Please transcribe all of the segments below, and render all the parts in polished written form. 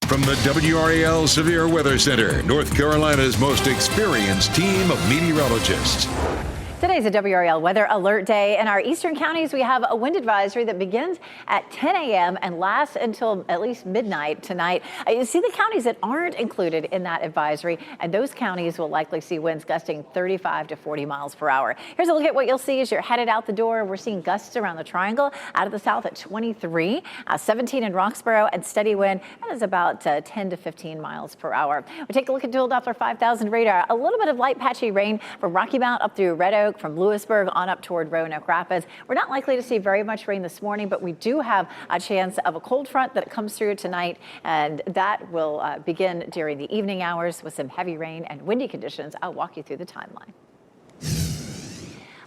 From the WRAL Severe Weather Center, North Carolina's most experienced team of meteorologists. Today's a WRAL Weather Alert Day. In our eastern counties, we have a wind advisory that begins at 10 a.m. and lasts until at least midnight tonight. You see the counties that aren't included in that advisory, and those counties will likely see winds gusting 35 to 40 miles per hour. Here's a look at what you'll see as you're headed out the door. We're seeing gusts around the triangle out of the south at 23, 17 in Roxborough, and steady wind. That is about 10 to 15 miles per hour. We take a look at dual Doppler 5000 radar. A little bit of light patchy rain from Rocky Mount up through Red Oak, from Lewisburg on up toward Roanoke Rapids. We're not likely to see very much rain this morning, but we do have a chance of a cold front that comes through tonight, and that will begin during the evening hours with some heavy rain and windy conditions. I'll walk you through the timeline.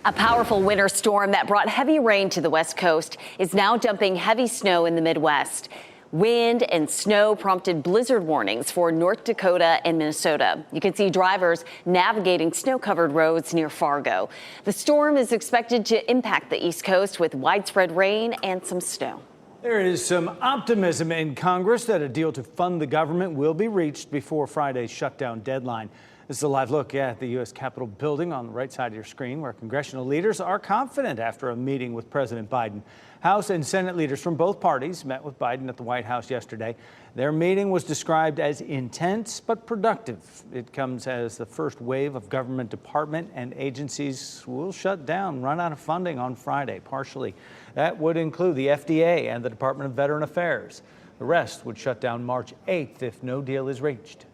A powerful winter storm that brought heavy rain to the West Coast is now dumping heavy snow in the Midwest. Wind and snow prompted blizzard warnings for North Dakota and Minnesota. You can see drivers navigating snow-covered roads near Fargo. The storm is expected to impact the East Coast with widespread rain and some snow. There is some optimism in Congress that a deal to fund the government will be reached before Friday's shutdown deadline. This is a live look at the U.S. Capitol building on the right side of your screen, where congressional leaders are confident after a meeting with President Biden. House and Senate leaders from both parties met with Biden at the White House yesterday. Their meeting was described as intense but productive. It comes as the first wave of government department and agencies will shut down, run out of funding on Friday, partially. That would include the FDA and the Department of Veteran Affairs. The rest would shut down March 8th if no deal is reached.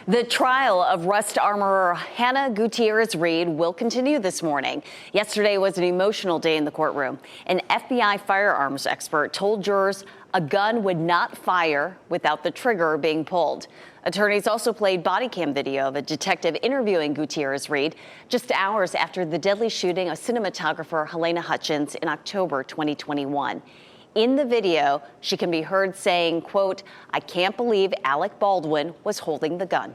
The trial of Rust armorer Hannah Gutierrez-Reed will continue this morning. Yesterday was an emotional day in the courtroom. An FBI firearms expert told jurors a gun would not fire without the trigger being pulled. Attorneys also played body cam video of a detective interviewing Gutierrez-Reed just hours after the deadly shooting of cinematographer Helena Hutchins in October 2021. In the video, she can be heard saying, quote, "I can't believe Alec Baldwin was holding the gun."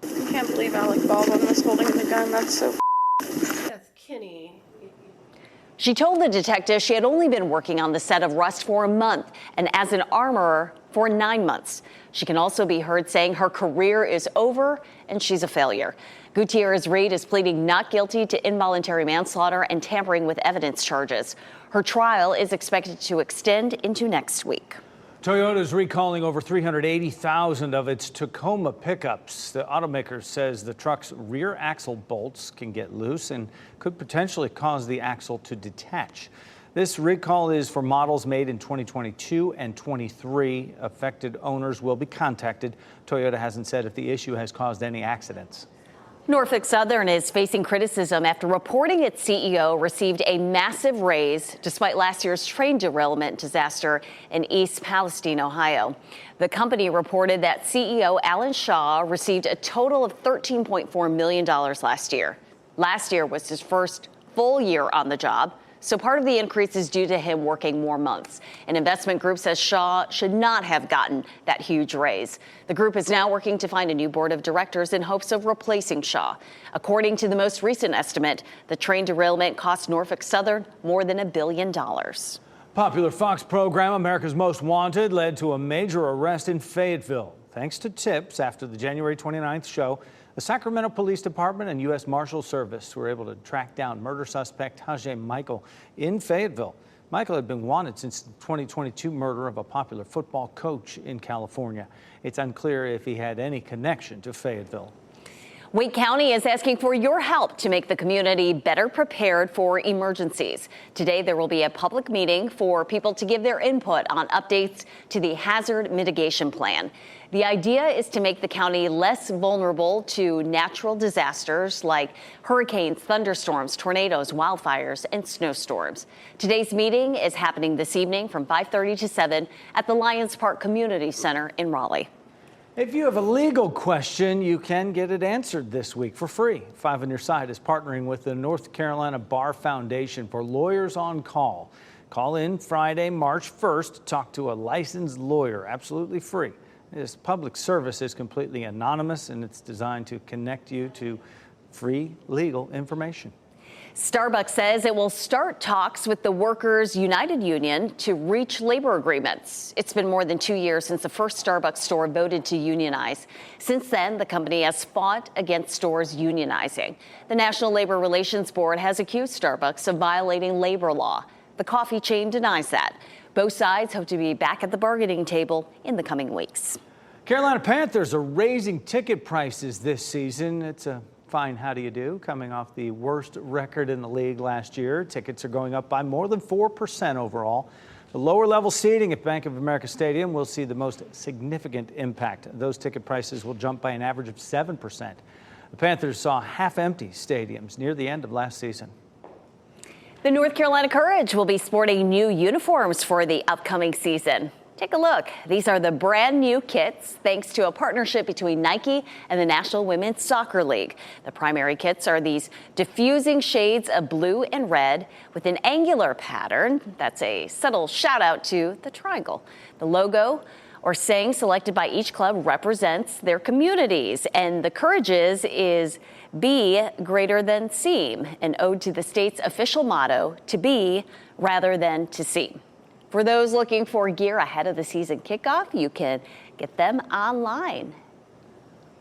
I can't believe Alec Baldwin was holding the gun. That's so That's Kenny. She told the detective she had only been working on the set of Rust for a month and as an armorer for 9 months. She can also be heard saying her career is over and she's a failure. Gutierrez-Reed is pleading not guilty to involuntary manslaughter and tampering with evidence charges. Her trial is expected to extend into next week. Toyota is recalling over 380,000 of its Tacoma pickups. The automaker says the truck's rear axle bolts can get loose and could potentially cause the axle to detach. This recall is for models made in 2022 and 23. Affected owners will be contacted. Toyota hasn't said if the issue has caused any accidents. Norfolk Southern is facing criticism after reporting its CEO received a massive raise despite last year's train derailment disaster in East Palestine, Ohio. The company reported that CEO Alan Shaw received a total of $13.4 million last year. Last year was his first full year on the job, so part of the increase is due to him working more months. An investment group says Shaw should not have gotten that huge raise. The group is now working to find a new board of directors in hopes of replacing Shaw. According to the most recent estimate, the train derailment cost Norfolk Southern more than $1 billion. Popular Fox program America's Most Wanted led to a major arrest in Fayetteville. Thanks to tips after the January 29th show, the Sacramento Police Department and U.S. Marshal Service were able to track down murder suspect Tajay Michael in Fayetteville. Michael had been wanted since the 2022 murder of a popular football coach in California. It's unclear if he had any connection to Fayetteville. Wake County is asking for your help to make the community better prepared for emergencies. Today, there will be a public meeting for people to give their input on updates to the hazard mitigation plan. The idea is to make the county less vulnerable to natural disasters like hurricanes, thunderstorms, tornadoes, wildfires, and snowstorms. Today's meeting is happening this evening from 5:30 to 7 at the Lions Park Community Center in Raleigh. If you have a legal question, you can get it answered this week for free. 5 on Your Side is partnering with the North Carolina Bar Foundation for Lawyers on Call. Call in Friday, March 1st to talk to a licensed lawyer, absolutely free. This public service is completely anonymous, and it's designed to connect you to free legal information. Starbucks says it will start talks with the Workers United Union to reach labor agreements. It's been more than 2 years since the first Starbucks store voted to unionize. Since then, the company has fought against stores unionizing. The National Labor Relations Board has accused Starbucks of violating labor law. The coffee chain denies that. Both sides hope to be back at the bargaining table in the coming weeks. Carolina Panthers are raising ticket prices this season. It's a fine how do you do coming off the worst record in the league last year. Tickets are going up by more than 4% overall. The lower level seating at Bank of America Stadium will see the most significant impact. Those ticket prices will jump by an average of 7%. The Panthers saw half-empty stadiums near the end of last season. The North Carolina Courage will be sporting new uniforms for the upcoming season. Take a look. These are the brand new kits thanks to a partnership between Nike and the National Women's Soccer League. The primary kits are these diffusing shades of blue and red with an angular pattern. That's a subtle shout out to the triangle. The logo or saying selected by each club represents their communities, and the Courage's is be greater than seem, an ode to the state's official motto, to be rather than to seem. For those looking for gear ahead of the season kickoff, you can get them online.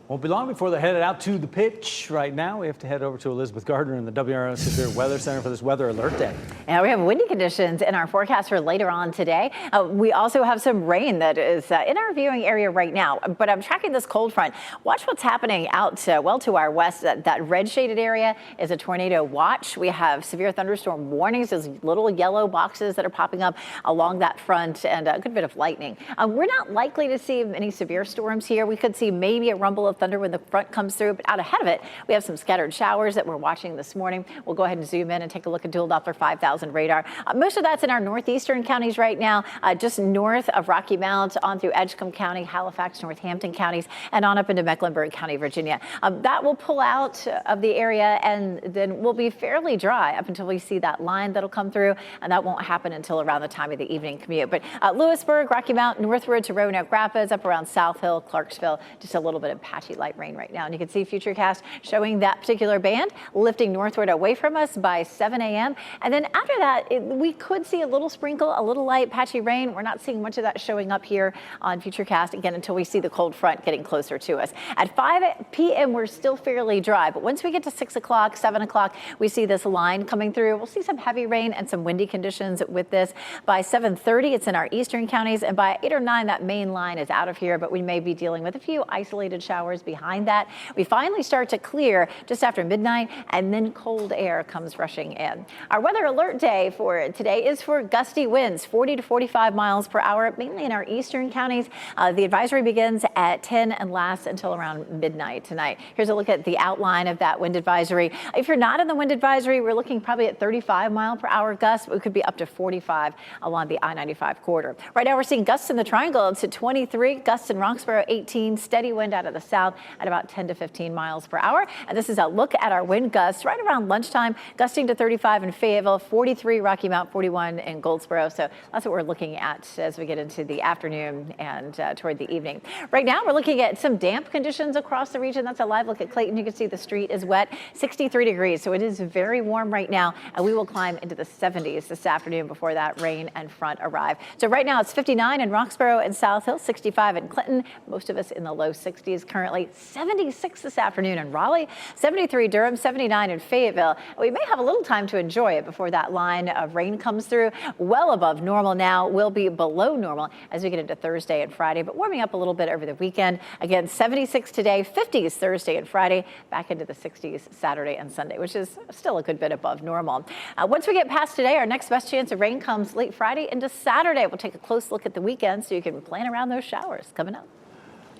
Won't be long before they're headed out to the pitch. Right now, we have to head over to Elizabeth Gardner in the WRAL Severe Weather Center for this weather alert day. Yeah, we have windy conditions in our forecast for later on today. We also have some rain that is in our viewing area right now, but I'm tracking this cold front. Watch what's happening out well to our west. That red shaded area is a tornado watch. We have severe thunderstorm warnings, those little yellow boxes that are popping up along that front, and a good bit of lightning. We're not likely to see any severe storms here. We could see maybe a rumble of thunder when the front comes through, but out ahead of it, we have some scattered showers that we're watching this morning. We'll go ahead and zoom in and take a look at dual Doppler 5000 radar. Most of that's in our northeastern counties right now, just north of Rocky Mount on through Edgecombe County, Halifax, Northampton counties, and on up into Mecklenburg County, Virginia. That will pull out of the area, and then we'll be fairly dry up until we see that line that'll come through, and that won't happen until around the time of the evening commute. But Lewisburg, Rocky Mount, northward to Roanoke Rapids, up around South Hill, Clarksville, just a little bit of patchy light rain right now. And you can see Futurecast showing that particular band lifting northward away from us by 7 a.m. And then after that, we could see a little sprinkle, a little light patchy rain. We're not seeing much of that showing up here on Futurecast again until we see the cold front getting closer to us. At 5 p.m., we're still fairly dry, but once we get to 6 o'clock, 7 o'clock, we see this line coming through. We'll see some heavy rain and some windy conditions with this. By 7:30, it's in our eastern counties, and by 8 or 9, that main line is out of here, but we may be dealing with a few isolated showers behind that. We finally start to clear just after midnight, and then cold air comes rushing in. Our weather alert day for today is for gusty winds, 40 to 45 miles per hour, mainly in our eastern counties. The advisory begins at 10 and lasts until around midnight tonight. Here's a look at the outline of that wind advisory. If you're not in the wind advisory, we're looking probably at 35 mile per hour gusts, but it could be up to 45 along the I-95 corridor. Right now, we're seeing gusts in the triangle to 23, gusts in Roxborough 18, steady wind out of the south at about 10 to 15 miles per hour. And this is a look at our wind gusts right around lunchtime, gusting to 35 in Fayetteville, 43 Rocky Mount, 41 in Goldsboro. So that's what we're looking at as we get into the afternoon and toward the evening. Right now, we're looking at some damp conditions across the region. That's a live look at Clayton. You can see the street is wet, 63 degrees. So it is very warm right now, and we will climb into the 70s this afternoon before that rain and front arrive. So right now, it's 59 in Roxborough and South Hill, 65 in Clinton, most of us in the low 60s currently, 76 this afternoon in Raleigh, 73 Durham, 79 in Fayetteville. We may have a little time to enjoy it before that line of rain comes through. Well above normal now, will be below normal as we get into Thursday and Friday, but warming up a little bit over the weekend. Again, 76 today, 50s Thursday and Friday, back into the 60s Saturday and Sunday, which is still a good bit above normal. Once we get past today, our next best chance of rain comes late Friday into Saturday. We'll take a close look at the weekend so you can plan around those showers coming up.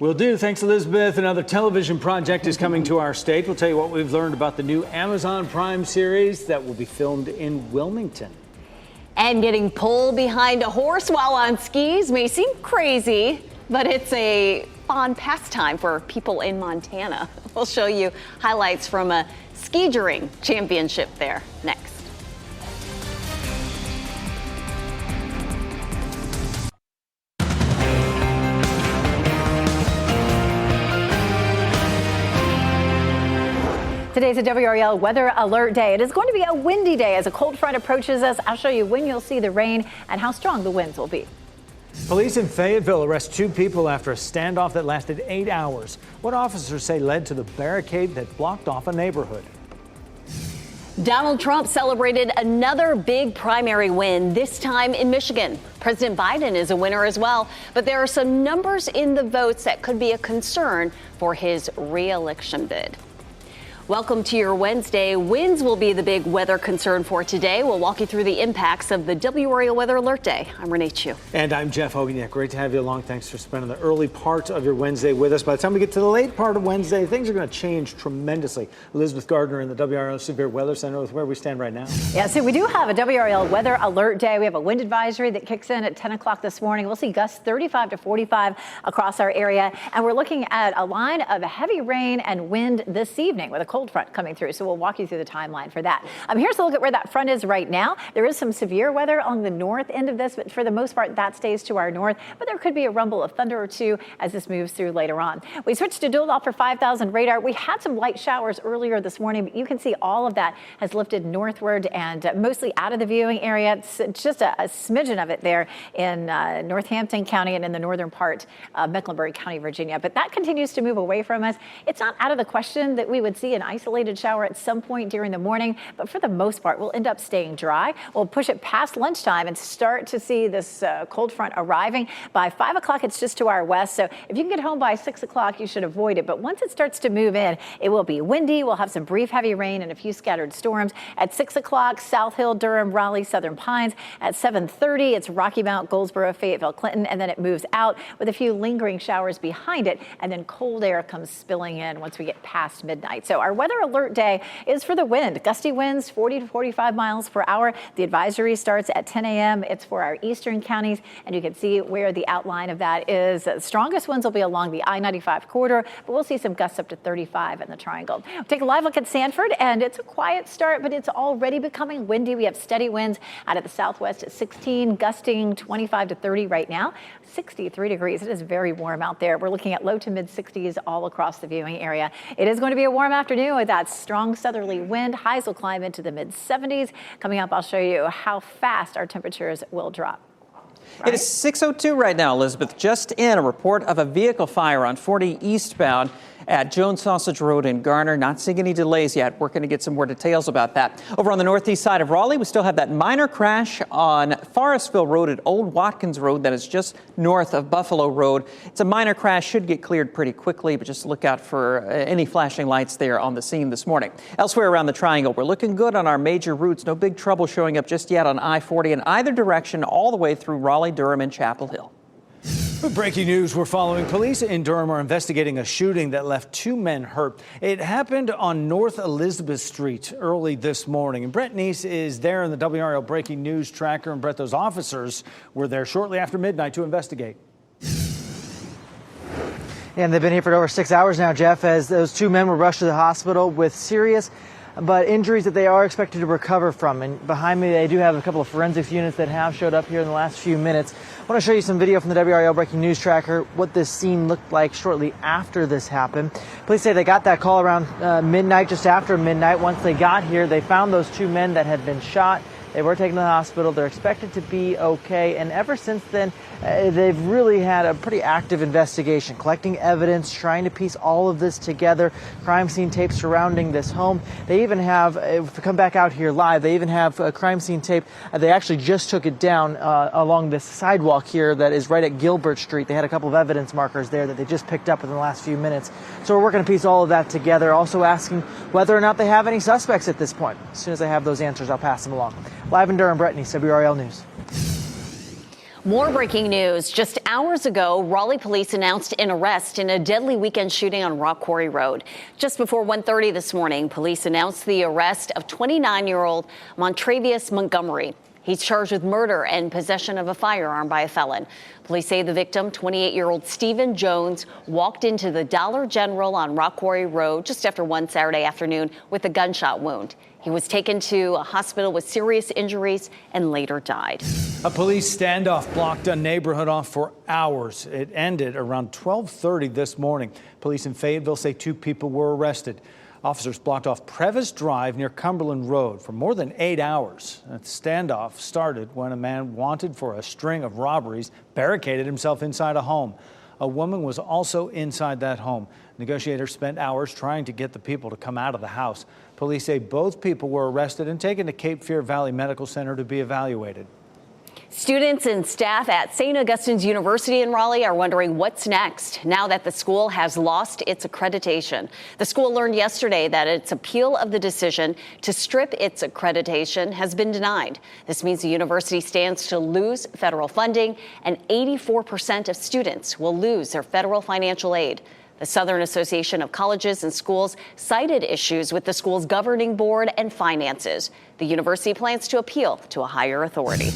Will do. Thanks, Elizabeth. Another television project is coming to our state. We'll tell you what we've learned about the new Amazon Prime series that will be filmed in Wilmington. And getting pulled behind a horse while on skis may seem crazy, but it's a fun pastime for people in Montana. We'll show you highlights from a ski-juring championship there next. Today's a WRAL weather alert day. It is going to be a windy day as a cold front approaches us. I'll show you when you'll see the rain and how strong the winds will be. Police in Fayetteville arrest 2 people after a standoff that lasted 8 hours. What officers say led to the barricade that blocked off a neighborhood. Donald Trump celebrated another big primary win, this time in Michigan. President Biden is a winner as well, but there are some numbers in the votes that could be a concern for his re-election bid. Welcome to your Wednesday. Winds will be the big weather concern for today. We'll walk you through the impacts of the WRAL Weather Alert Day. I'm Renee Chu. And I'm Jeff Hogeniak. Great to have you along. Thanks for spending the early part of your Wednesday with us. By the time we get to the late part of Wednesday, things are going to change tremendously. Elizabeth Gardner in the WRAL Severe Weather Center with where we stand right now. Yeah, so we do have a WRAL Weather Alert Day. We have a wind advisory that kicks in at 10 o'clock this morning. We'll see gusts 35 to 45 across our area. And we're looking at a line of heavy rain and wind this evening with a cold front coming through. So we'll walk you through the timeline for that. Here's a look at where that front is right now. There is some severe weather along the north end of this, but for the most part, that stays to our north. But there could be a rumble of thunder or two as this moves through later on. We switched to dual Doppler 5000 radar. We had some light showers earlier this morning, but you can see all of that has lifted northward and mostly out of the viewing area. It's just a smidgen of it there in Northampton County and in the northern part of Mecklenburg County, Virginia. But that continues to move away from us. It's not out of the question that we would see an isolated shower at some point during the morning, but for the most part, we'll end up staying dry. We'll push it past lunchtime and start to see this cold front arriving. By 5 o'clock, it's just to our west. So if you can get home by 6 o'clock, you should avoid it. But once it starts to move in, it will be windy. We'll have some brief heavy rain and a few scattered storms. At 6 o'clock, South Hill, Durham, Raleigh, Southern Pines. At 7:30, it's Rocky Mount, Goldsboro, Fayetteville, Clinton, and then it moves out with a few lingering showers behind it. And then cold air comes spilling in once we get past midnight. So our weather alert day is for the wind. Gusty winds 40 to 45 miles per hour. The advisory starts at 10 a.m. It's for our eastern counties, and you can see where the outline of that is. The strongest winds will be along the I-95 corridor, but we'll see some gusts up to 35 in the triangle. We'll take a live look at Sanford, and it's a quiet start, but it's already becoming windy. We have steady winds out of the southwest at 16, gusting 25 to 30 right now. 63 degrees. It is very warm out there. We're looking at low to mid 60s all across the viewing area. It is going to be a warm afternoon with that strong southerly wind. Highs will climb into the mid 70s. Coming up, I'll show you how fast our temperatures will drop. Right? It is 6:02 right now, Elizabeth. Just in, a report of a vehicle fire on 40 eastbound at Jones Sausage Road in Garner. Not seeing any delays yet. Working to get some more details about that. Over on the northeast side of Raleigh, we still have that minor crash on Forestville Road at Old Watkins Road that is just north of Buffalo Road. It's a minor crash, should get cleared pretty quickly, but just look out for any flashing lights there on the scene this morning. Elsewhere around the triangle, we're looking good on our major routes. No big trouble showing up just yet on I-40 in either direction all the way through Raleigh, Durham, and Chapel Hill. With breaking news, we're following. Police in Durham are investigating a shooting that left 2 men hurt. It happened on North Elizabeth Street early this morning. And Brett Neese is there in the WRAL breaking news tracker. And Brett, those officers were there shortly after midnight to investigate. And they've been here for over 6 hours now, Jeff, as those 2 men were rushed to the hospital with serious but injuries that they are expected to recover from. And behind me, they do have a couple of forensics units that have showed up here in the last few minutes. I want to show you some video from the WRAL Breaking News Tracker, what this scene looked like shortly after this happened. Police say they got that call around midnight, just after midnight. Once they got here, they found those 2 men that had been shot. They were taken to the hospital. They're expected to be okay. And ever since then, they've really had a pretty active investigation, collecting evidence, trying to piece all of this together, crime scene tape surrounding this home. They even have, if we come back out here live, they even have a crime scene tape. They actually just took it down along this sidewalk here that is right at Gilbert Street. They had a couple of evidence markers there that they just picked up in the last few minutes. So we're working to piece all of that together, also asking whether or not they have any suspects at this point. As soon as I have those answers, I'll pass them along. Live in Durham, Brett Neese, WRAL News. More breaking news. Just hours ago, Raleigh police announced an arrest in a deadly weekend shooting on Rock Quarry Road. Just before 1:30 this morning, police announced the arrest of 29-year-old Montravius Montgomery. He's charged with murder and possession of a firearm by a felon. Police say the victim, 28-year-old Stephen Jones, walked into the Dollar General on Rock Quarry Road just after 1 Saturday afternoon with a gunshot wound. He was taken to a hospital with serious injuries and later died. A police standoff blocked a neighborhood off for hours. It ended around 12:30 this morning. Police in Fayetteville say 2 people were arrested. Officers blocked off Previs Drive near Cumberland Road for more than 8 hours. The standoff started when a man wanted for a string of robberies barricaded himself inside a home. A woman was also inside that home. Negotiators spent hours trying to get the people to come out of the house. Police say both people were arrested and taken to Cape Fear Valley Medical Center to be evaluated. Students and staff at St. Augustine's University in Raleigh are wondering what's next now that the school has lost its accreditation. The school learned yesterday that its appeal of the decision to strip its accreditation has been denied. This means the university stands to lose federal funding, and 84% of students will lose their federal financial aid. The Southern Association of Colleges and Schools cited issues with the school's governing board and finances. The university plans to appeal to a higher authority.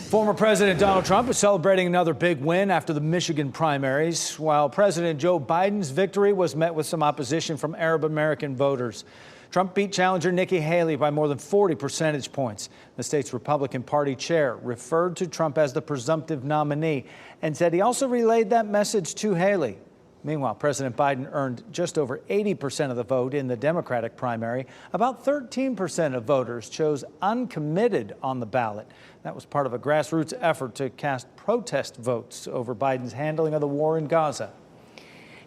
Former President Donald Trump is celebrating another big win after the Michigan primaries, while President Joe Biden's victory was met with some opposition from Arab American voters. Trump beat challenger Nikki Haley by more than 40 percentage points. The state's Republican Party chair referred to Trump as the presumptive nominee and said he also relayed that message to Haley. Meanwhile, President Biden earned just over 80% of the vote in the Democratic primary. About 13% of voters chose uncommitted on the ballot. That was part of a grassroots effort to cast protest votes over Biden's handling of the war in Gaza.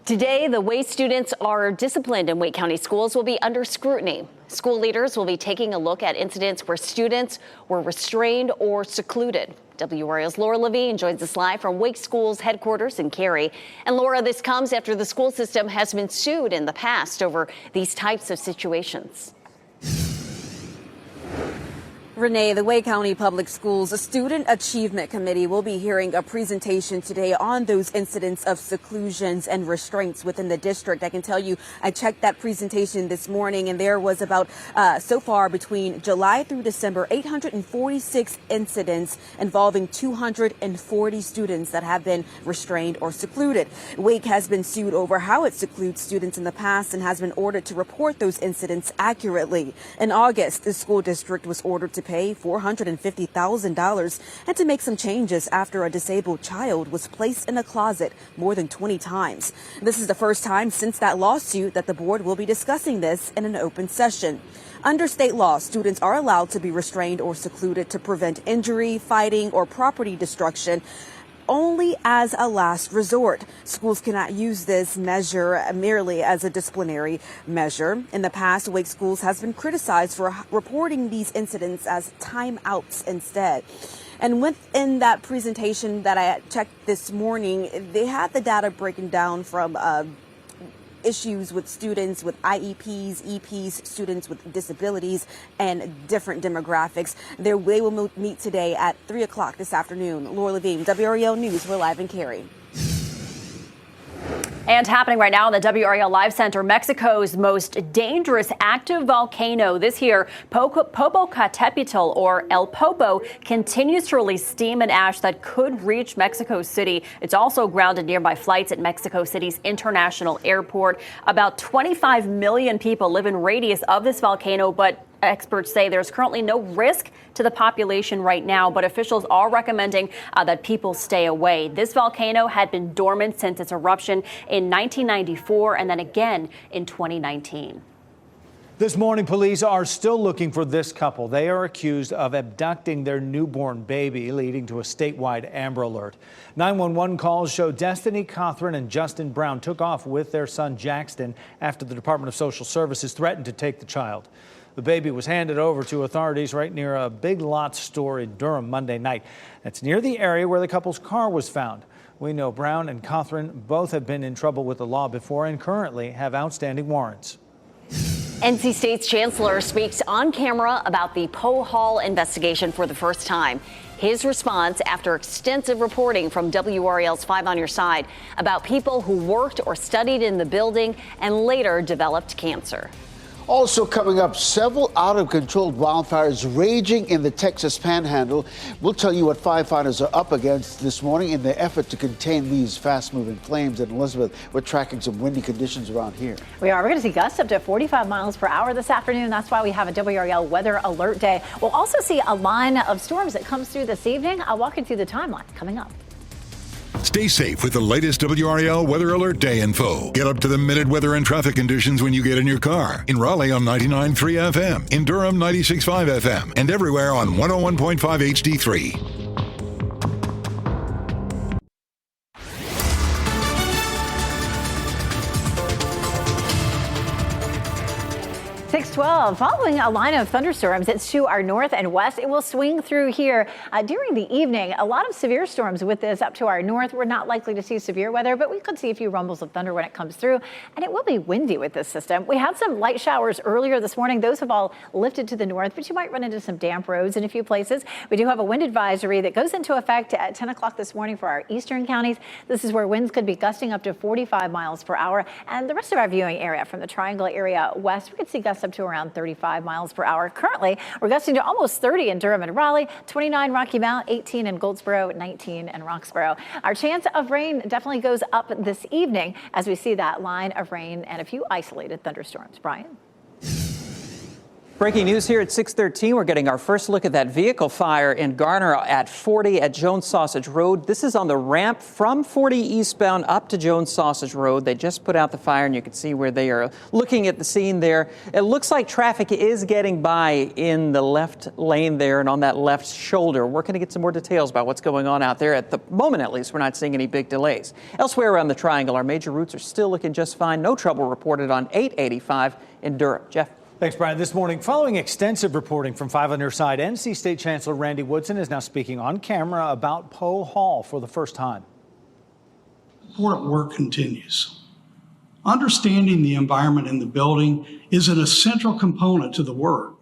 Today, the way students are disciplined in Wake County schools will be under scrutiny. School leaders will be taking a look at incidents where students were restrained or secluded. WRAL's Laura Levine joins us live from Wake School's headquarters in Cary. And Laura, this comes after the school system has been sued in the past over these types of situations. Renee, the Wake County Public Schools Student Achievement Committee will be hearing a presentation today on those incidents of seclusions and restraints within the district. I can tell you, I checked that presentation this morning, and there was about, so far between July through December, 846 incidents involving 240 students that have been restrained or secluded. Wake has been sued over how it secludes students in the past and has been ordered to report those incidents accurately. In August, the school district was ordered to pay $450,000 and to make some changes after a disabled child was placed in a closet more than 20 times. This is the first time since that lawsuit that the board will be discussing this in an open session. Under state law, students are allowed to be restrained or secluded to prevent injury, fighting, or property destruction, only as a last resort. Schools cannot use this measure merely as a disciplinary measure. In the past, Wake Schools has been criticized for reporting these incidents as timeouts instead. And within that presentation that I checked this morning, they had the data breaking down from issues with students with IEPs, EPs, students with disabilities, and different demographics. They will meet today at 3 o'clock this afternoon. Laura Levine, WRAL News. We're live in Cary. And happening right now in the WRAL Live Center, Mexico's most dangerous active volcano this year, Popocatépetl, or El Popo, continues to release steam and ash that could reach Mexico City. It's also grounded nearby flights at Mexico City's international airport. About 25 million people live in radius of this volcano, but experts say there's currently no risk to the population right now, but officials are recommending that people stay away. This volcano had been dormant since its eruption in 1994 and then again in 2019. This morning, police are still looking for this couple. They are accused of abducting their newborn baby, leading to a statewide Amber Alert. 911 calls show Destiny Cothran and Justin Brown took off with their son Jackson after the Department of Social Services threatened to take the child. The baby was handed over to authorities right near a Big Lots store in Durham Monday night. That's near the area where the couple's car was found. We know Brown and Cothran both have been in trouble with the law before and currently have outstanding warrants. NC State's chancellor speaks on camera about the Poe Hall investigation for the first time. His response after extensive reporting from WRAL's 5 on Your Side about people who worked or studied in the building and later developed cancer. Also coming up, several out-of-control wildfires raging in the Texas Panhandle. We'll tell you what firefighters are up against this morning in their effort to contain these fast-moving flames. And Elizabeth, we're tracking some windy conditions around here. We are. We're going to see gusts up to 45 miles per hour this afternoon. That's why we have a WRAL weather alert day. We'll also see a line of storms that comes through this evening. I'll walk you through the timeline coming up. Stay safe with the latest WRAL Weather Alert Day info. Get up to the minute weather and traffic conditions when you get in your car. In Raleigh on 99.3 FM, in Durham 96.5 FM, and everywhere on 101.5 HD3. 612. Following a line of thunderstorms, it's to our north and west. It will swing through here during the evening. A lot of severe storms with this up to our north. We're not likely to see severe weather, but we could see a few rumbles of thunder when it comes through. And it will be windy with this system. We had some light showers earlier this morning. Those have all lifted to the north, but you might run into some damp roads in a few places. We do have a wind advisory that goes into effect at 10 o'clock this morning for our eastern counties. This is where winds could be gusting up to 45 miles per hour. And the rest of our viewing area from the Triangle area west, we could see gusts up to around 35 miles per hour. Currently, we're gusting to almost 30 in Durham and Raleigh, 29 Rocky Mount, 18 in Goldsboro, 19 in Roxborough. Our chance of rain definitely goes up this evening as we see that line of rain and a few isolated thunderstorms. Brian? Breaking news here at 6:13. We're getting our first look at that vehicle fire in Garner at 40 at Jones Sausage Road. This is on the ramp from 40 eastbound up to Jones Sausage Road. They just put out the fire, and you can see where they are looking at the scene there. It looks like traffic is getting by in the left lane there and on that left shoulder. We're going to get some more details about what's going on out there. At the moment, at least, we're not seeing any big delays. Elsewhere around the Triangle, our major routes are still looking just fine. No trouble reported on 885 in Durham. Jeff? Thanks, Brian. This morning, following extensive reporting from 5 on your side, NC State Chancellor Randy Woodson is now speaking on camera about Poe Hall for the first time. Important work continues. Understanding the environment in the building is an essential component to the work.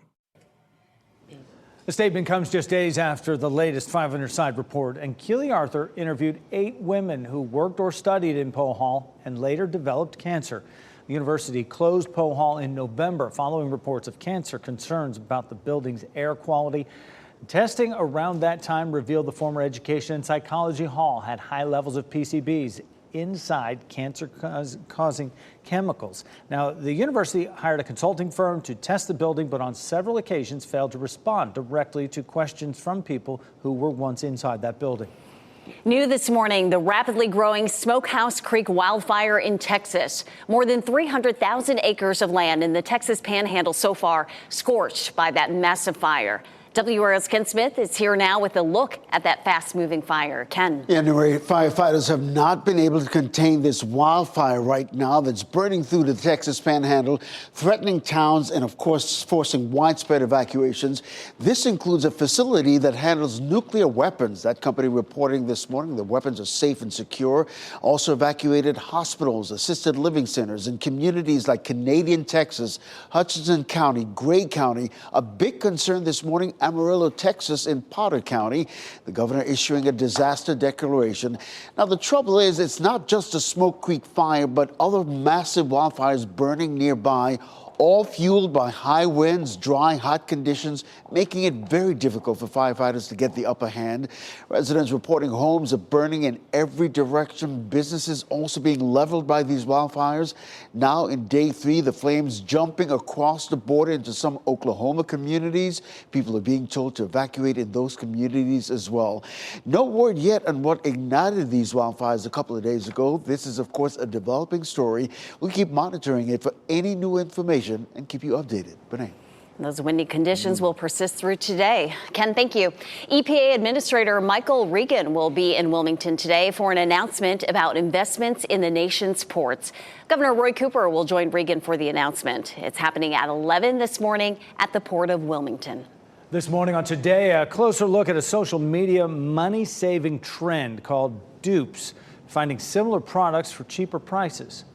The statement comes just days after the latest 5 on your side report, and Keely Arthur interviewed 8 women who worked or studied in Poe Hall and later developed cancer. The university closed Poe Hall in November following reports of cancer concerns about the building's air quality. Testing around that time revealed the former Education and Psychology Hall had high levels of PCBs inside cancer-causing chemicals. Now, the university hired a consulting firm to test the building, but on several occasions failed to respond directly to questions from people who were once inside that building. New this morning, the rapidly growing Smokehouse Creek wildfire in Texas. More than 300,000 acres of land in the Texas Panhandle so far scorched by that massive fire. WRAL's Ken Smith is here now with a look at that fast-moving fire. Ken. Yeah, firefighters have not been able to contain this wildfire right now that's burning through the Texas Panhandle, threatening towns and, of course, forcing widespread evacuations. This includes a facility that handles nuclear weapons. That company reporting this morning the weapons are safe and secure. Also evacuated hospitals, assisted living centers, and communities like Canadian Texas, Hutchinson County, Gray County. A big concern this morning, Amarillo, Texas, in Potter County. The governor issuing a disaster declaration. Now, the trouble is, it's not just a Smoke Creek fire, but other massive wildfires burning nearby, all fueled by high winds, dry, hot conditions, making it very difficult for firefighters to get the upper hand. Residents reporting homes are burning in every direction. Businesses also being leveled by these wildfires. Now in day 3, the flames jumping across the border into some Oklahoma communities. People are being told to evacuate in those communities as well. No word yet on what ignited these wildfires a couple of days ago. This is, of course, a developing story. We'll keep monitoring it for any new information and keep you updated. Renee. Those windy conditions will persist through today. Ken, thank you. EPA Administrator Michael Regan will be in Wilmington today for an announcement about investments in the nation's ports. Governor Roy Cooper will join Regan for the announcement. It's happening at 11 this morning at the Port of Wilmington. This morning on Today, a closer look at a social media money-saving trend called dupes, finding similar products for cheaper prices.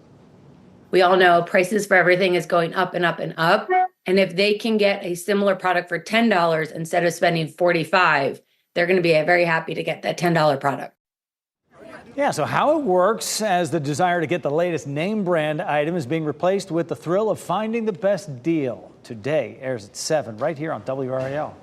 We all know prices for everything is going up and up and up. And if they can get a similar product for $10 instead of spending $45, they're going to be very happy to get that $10 product. Yeah, so how it works as the desire to get the latest name brand item is being replaced with the thrill of finding the best deal. Today airs at 7 right here on WRAL.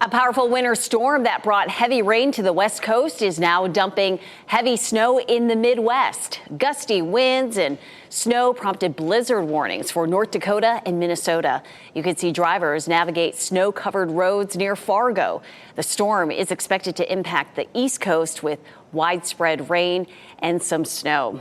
A powerful winter storm that brought heavy rain to the West Coast is now dumping heavy snow in the Midwest. Gusty winds and snow prompted blizzard warnings for North Dakota and Minnesota. You can see drivers navigate snow-covered roads near Fargo. The storm is expected to impact the East Coast with widespread rain and some snow.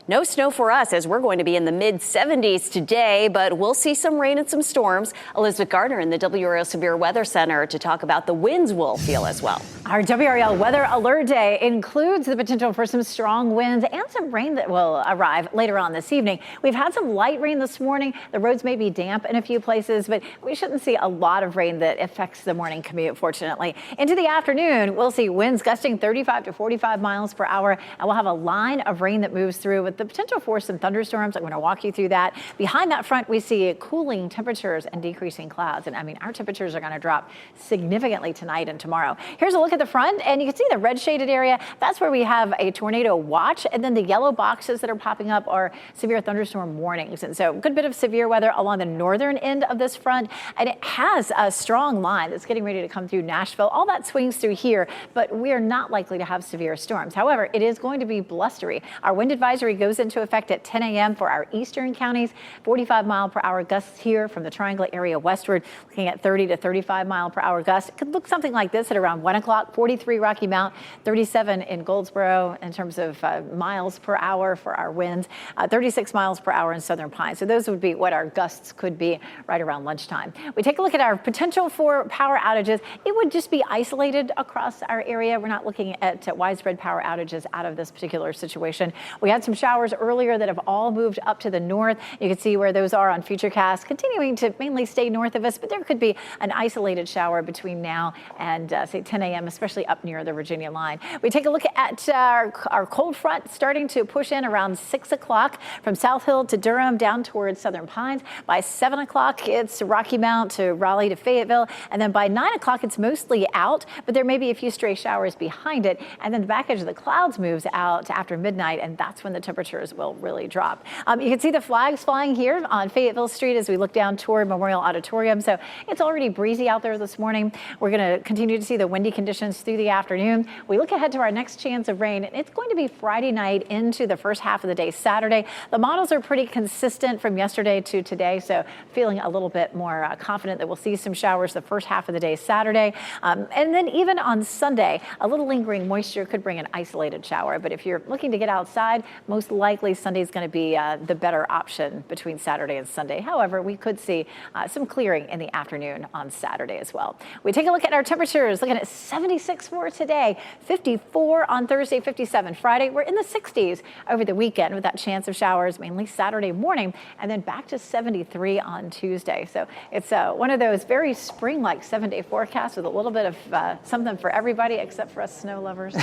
No snow for us as we're going to be in the mid-70s today, but we'll see some rain and some storms. Elizabeth Gardner in the WRAL Severe Weather Center to talk about the winds we'll feel as well. Our WRAL Weather Alert Day includes the potential for some strong winds and some rain that will arrive later on this evening. We've had some light rain this morning. The roads may be damp in a few places, but we shouldn't see a lot of rain that affects the morning commute, fortunately. Into the afternoon, we'll see winds gusting 35 to 45 miles per hour, and we'll have a line of rain that moves through with the potential for some thunderstorms. I'm going to walk you through that. Behind that front, we see cooling temperatures and decreasing clouds. And I mean, our temperatures are going to drop significantly tonight and tomorrow. Here's a look at the front, and you can see the red shaded area. That's where we have a tornado watch. And then the yellow boxes that are popping up are severe thunderstorm warnings. And so a good bit of severe weather along the northern end of this front. And it has a strong line that's getting ready to come through Nashville. All that swings through here, but we are not likely to have severe storms. However, it is going to be blustery. Our wind advisory goes into effect at 10 a.m. for our eastern counties. 45 mile per hour gusts here from the Triangle area westward, looking at 30 to 35 mile per hour gusts. It could look something like this at around 1 o'clock. 43 Rocky Mount, 37 in Goldsboro in terms of miles per hour for our winds, 36 miles per hour in Southern Pines. So those would be what our gusts could be right around lunchtime. We take a look at our potential for power outages. It would just be isolated across our area. We're not looking at widespread power outages out of this particular situation. We had some showers earlier that have all moved up to the north. You can see where those are on Futurecast, continuing to mainly stay north of us, but there could be an isolated shower between now and say 10 a.m., especially up near the Virginia line. We take a look at our cold front starting to push in around 6 o'clock from South Hill to Durham down towards Southern Pines. By 7 o'clock, it's Rocky Mount to Raleigh to Fayetteville. And then by 9 o'clock, it's mostly out, but there may be a few stray showers behind it. And then the back edge of the clouds moves out after midnight, and that's when the temperatures will really drop. You can see the flags flying here on Fayetteville Street as we look down toward Memorial Auditorium. So it's already breezy out there this morning. We're going to continue to see the windy conditions through the afternoon. We look ahead to our next chance of rain, and it's going to be Friday night into the first half of the day Saturday. The models are pretty consistent from yesterday to today, so feeling a little bit more confident that we'll see some showers the first half of the day Saturday. And then even on Sunday, a little lingering moisture could bring an isolated shower. But if you're looking to get outside, most likely Sunday is going to be the better option between Saturday and Sunday. However, we could see some clearing in the afternoon on Saturday as well. We take a look at our temperatures, looking at 76 for today, 54 on Thursday, 57 Friday. We're in the 60s over the weekend with that chance of showers, mainly Saturday morning, and then back to 73 on Tuesday. So it's one of those very spring-like 7-day forecasts with a little bit of something for everybody except for us snow lovers.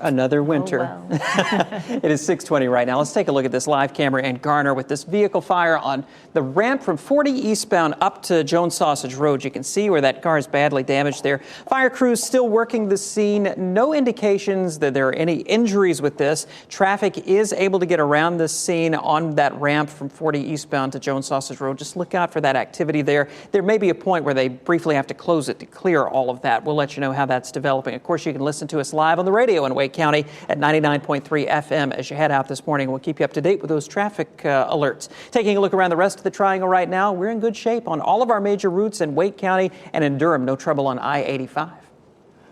Another winter. Oh, well. It is 6:20 right now. Let's take a look at this live camera in Garner with this vehicle fire on the ramp from 40 eastbound up to Jones Sausage Road. You can see where that car is badly damaged there. Fire crews still working the scene. No indications that there are any injuries with this. Traffic is able to get around this scene on that ramp from 40 eastbound to Jones Sausage Road. Just look out for that activity there. There may be a point where they briefly have to close it to clear all of that. We'll let you know how that's developing. Of course, you can listen to us live on the radio in Wake County at 99.3 FM as you head out this morning. We'll keep you up to date with those traffic alerts. Taking a look around the rest of the Triangle right now, we're in good shape on all of our major routes in Wake County and in Durham. No trouble on I-85.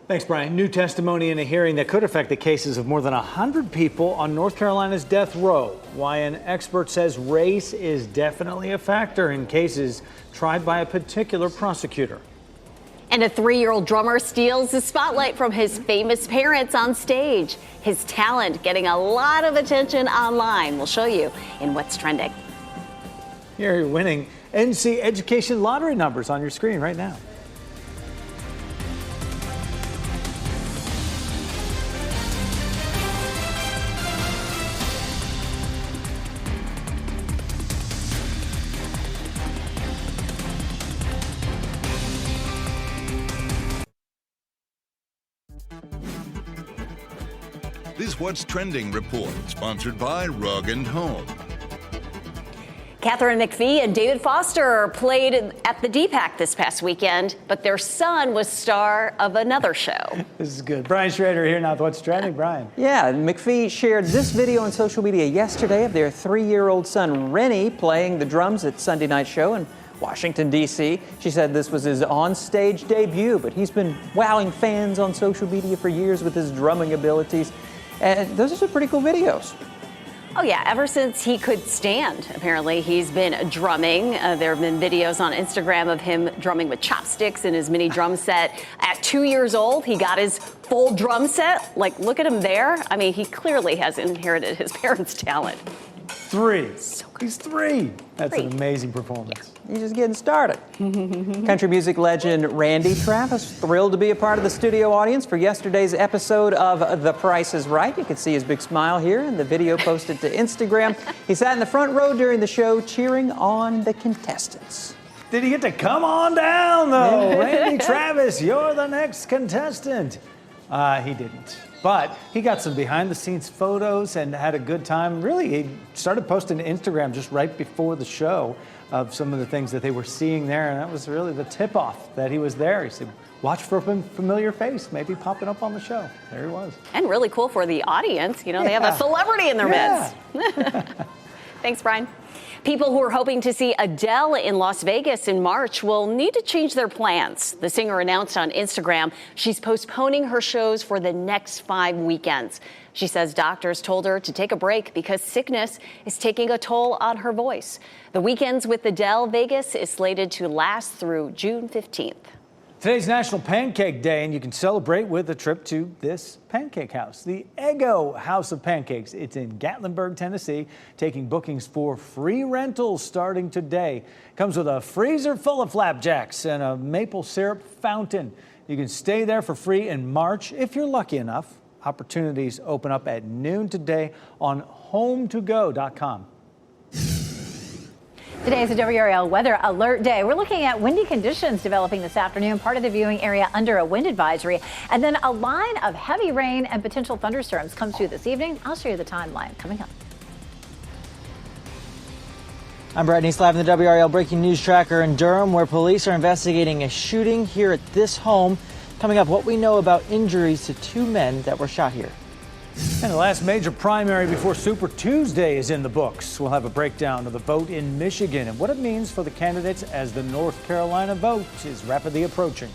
Thanks, Brian. New testimony in a hearing that could affect the cases of more than 100 people on North Carolina's death row. Why an expert says race is definitely a factor in cases tried by a particular prosecutor. And a 3-year-old drummer steals the spotlight from his famous parents on stage. His talent getting a lot of attention online. We'll show you in What's Trending. Here you're winning NC Education lottery numbers on your screen right now. This What's Trending report, sponsored by Rug & Home. Catherine McPhee and David Foster played at the DPAC this past weekend, but their son was star of another show. This is good. Brian Schrader here now with What's Trending. Brian. Yeah, McPhee shared this video on social media yesterday of their 3-year-old son, Rennie, playing the drums at Sunday night show in Washington, D.C. She said this was his on-stage debut, but he's been wowing fans on social media for years with his drumming abilities. And those are some pretty cool videos. Oh, yeah. Ever since he could stand, apparently, he's been drumming. There have been videos on Instagram of him drumming with chopsticks in his mini drum set. At 2 years old, he got his full drum set. Like, look at him there. I mean, he clearly has inherited his parents' talent. 3. He's 3. That's an amazing performance. He's just getting started. Country music legend Randy Travis thrilled to be a part of the studio audience for yesterday's episode of The Price is Right. You can see his big smile here in the video posted to Instagram. He sat in the front row during the show cheering on the contestants. Did he get to come on down, though? Randy Travis, you're the next contestant. He didn't. But he got some behind-the-scenes photos and had a good time. Really, he started posting to Instagram just right before the show of some of the things that they were seeing there, and that was really the tip-off that he was there. He said, watch for a familiar face, maybe popping up on the show. There he was. And really cool for the audience. You know, they have a celebrity in their midst. Thanks, Brian. People who are hoping to see Adele in Las Vegas in March will need to change their plans. The singer announced on Instagram she's postponing her shows for the next 5 weekends. She says doctors told her to take a break because sickness is taking a toll on her voice. The Weekends with Adele Vegas is slated to last through June 15th. Today's National Pancake Day, and you can celebrate with a trip to this pancake house, the Eggo House of Pancakes. It's in Gatlinburg, Tennessee, taking bookings for free rentals starting today. Comes with a freezer full of flapjacks and a maple syrup fountain. You can stay there for free in March if you're lucky enough. Opportunities open up at noon today on HomeToGo.com. Today is a WRAL Weather Alert Day. We're looking at windy conditions developing this afternoon, part of the viewing area under a wind advisory. And then a line of heavy rain and potential thunderstorms comes through this evening. I'll show you the timeline coming up. I'm Brett Neese, live in the WRAL Breaking News Tracker in Durham, where police are investigating a shooting here at this home. Coming up, what we know about injuries to 2 men that were shot here. And the last major primary before Super Tuesday is in the books. We'll have a breakdown of the vote in Michigan and what it means for the candidates as the North Carolina vote is rapidly approaching.